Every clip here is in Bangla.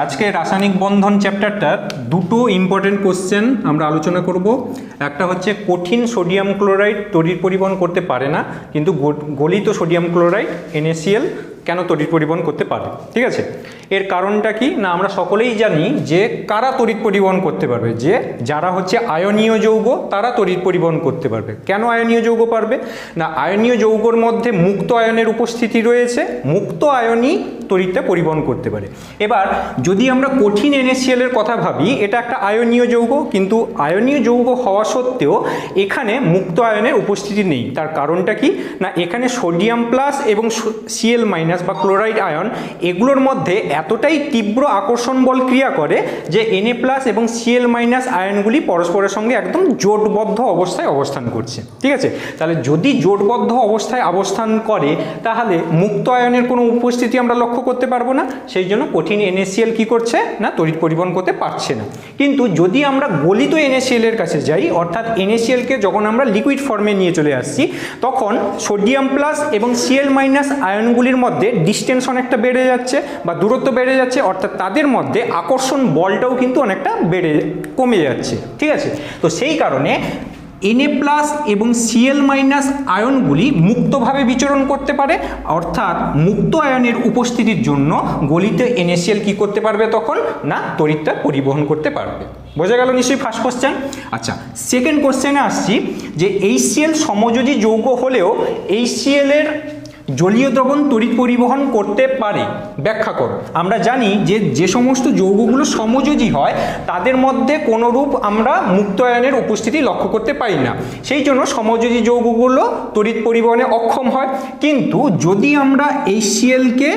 আজকে রাসায়নিক বন্ধন চ্যাপ্টারটার দুটো ইম্পর্টেন্ট কোশ্চেন আমরা আলোচনা করব। একটা হচ্ছে কঠিন সোডিয়াম ক্লোরাইড তড়িৎ পরিবহন করতে পারে না, কিন্তু গলিত সোডিয়াম ক্লোরাইড NaCl কেন তড়িৎ পরিবহন করতে পারে। ঠিক আছে, এর কারণটা কি না আমরা সকলেই জানি যে কারা তড়িৎ পরিবহন করতে পারবে, যে যারা হচ্ছে আয়নীয় যৌগ তারা তড়িৎ পরিবহন করতে পারবে। কেন আয়নীয় যৌগ পারবে না, আয়নীয় যৌগর মধ্যে মুক্ত আয়নের উপস্থিতি রয়েছে, মুক্ত আয়নই তড়িৎটা পরিবহন করতে পারে। এবার যদি আমরা কঠিন NaCl এর কথা ভাবি, এটা একটা আয়নীয় যৌগ, কিন্তু আয়নীয় যৌগ হওয়া সত্ত্বেও এখানে মুক্ত আয়নের উপস্থিতি নেই। তার কারণটা কি না, এখানে সোডিয়াম প্লাস এবং Cl মাইনাস বা ক্লোরাইড আয়ন এগুলোর মধ্যে এতটাই তীব্র আকর্ষণ বল ক্রিয়া করে যে Na প্লাস এবং Cl মাইনাস আয়নগুলি পরস্পরের সঙ্গে একদম জোটবদ্ধ অবস্থায় অবস্থান করছে। ঠিক আছে, তাহলে যদি জোটবদ্ধ অবস্থায় অবস্থান করে তাহলে মুক্ত আয়নের কোনো উপস্থিতি আমরা লক্ষ্য করতে পারবো না, সেই জন্য কঠিন NaCl কি করছে না তড়িৎ পরিবহন করতে পারছে না। কিন্তু যদি আমরা গলিত NaCl এর কাছে যাই, অর্থাৎ NaCl কে যখন আমরা লিকুইড ফর্মে নিয়ে চলে আসছি, তখন সোডিয়াম প্লাস এবং Cl মাইনাস আয়নগুলির মধ্যে ডিস্টেন্স অনেকটা বেড়ে যাচ্ছে বা দূরত্ব বেড়ে যাচ্ছে, অর্থাৎ তাদের মধ্যে আকর্ষণ বলটাও কিন্তু অনেকটা কমে যাচ্ছে। ঠিক আছে, তো সেই কারণে Na প্লাস এবং Cl মাইনাস আয়নগুলি মুক্তভাবে বিচরণ করতে পারে, অর্থাৎ মুক্ত আয়নের উপস্থিতির জন্য গলিত NaCl কি করতে পারবে তখন না তড়িৎটা পরিবহন করতে পারবে। বোঝা গেল নিশ্চয়ই ফার্স্ট কোশ্চেন। আচ্ছা, সেকেন্ড কোশ্চেনে আসছি যে HCl সমযোজী যৌগ হলেও HCl এর জলীয় দ্রবণ তড়িৎ পরিবহন করতে পারে, ব্যাখ্যা করো। আমরা জানি যে যে সমস্ত যৌগগুলো সমযোজী হয় তাদের মধ্যে কোনোরূপ আমরা মুক্ত আয়নের উপস্থিতি লক্ষ্য করতে পারি না, সেই জন্য সমযোজী যৌগগুলো তড়িৎ পরিবহনে অক্ষম হয়। কিন্তু যদি আমরা HClকে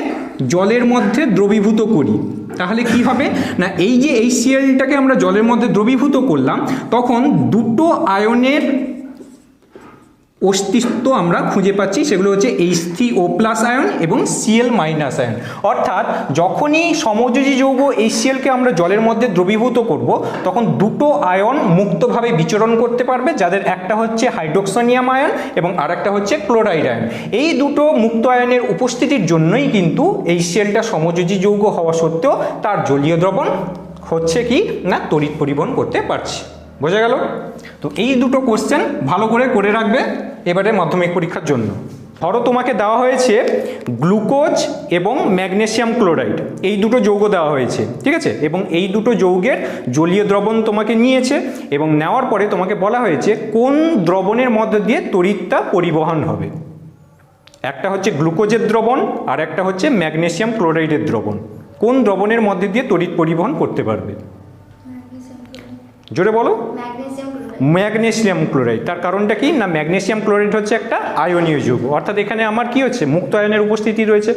জলের মধ্যে দ্রবীভূত করি তাহলে কি হবে না, এই যে HClটাকে আমরা জলের মধ্যে দ্রবীভূত করলাম, তখন দুটো আয়নের অস্তিত্ব আমরা খুঁজে পাচ্ছি, সেগুলো হচ্ছে H3O প্লাস আয়ন এবং Cl মাইনাস আয়ন। অর্থাৎ যখনই সমযোজী যৌগ HClকে আমরা জলের মধ্যে দ্রবীভূত করব, তখন দুটো আয়ন মুক্তভাবে বিচরণ করতে পারবে, যাদের একটা হচ্ছে হাইড্রোক্সোনিয়াম আয়ন এবং আরেকটা হচ্ছে ক্লোরাইড আয়ন। এই দুটো মুক্ত আয়নের উপস্থিতির জন্যই কিন্তু HClটা সমযোজী যৌগ হওয়া সত্ত্বেও তার জলীয় দ্রবণ হচ্ছে কি না তড়িৎ পরিবহন করতে পারছে। বোঝা গেল? তো এই দুটো কোশ্চেন ভালো করে রাখবে এবারে মাধ্যমিক পরীক্ষার জন্য। ধরো তোমাকে দেওয়া হয়েছে গ্লুকোজ এবং ম্যাগনেসিয়াম ক্লোরাইড, এই দুটো যৌগ দেওয়া হয়েছে। ঠিক আছে, এবং এই দুটো যৌগের জলীয় দ্রবণ তোমাকে নিয়েছে এবং নেওয়ার পরে তোমাকে বলা হয়েছে কোন দ্রবণের মধ্যে দিয়ে তড়িৎটা পরিবহন হবে। একটা হচ্ছে গ্লুকোজের দ্রবণ আর একটা হচ্ছে ম্যাগনেসিয়াম ক্লোরাইডের দ্রবণ। কোন দ্রবণের মধ্যে দিয়ে তড়িৎ পরিবহন করতে পারবে? জোরে বলো। Magnesium chloride. তার কারণটা কি না, ম্যাগনেসিয়াম ক্লোরাইড হচ্ছে একটা আয়নীয় যৌগ, অর্থাৎ এখানে আমার কি হচ্ছে মুক্ত আয়নের উপস্থিতি রয়েছে।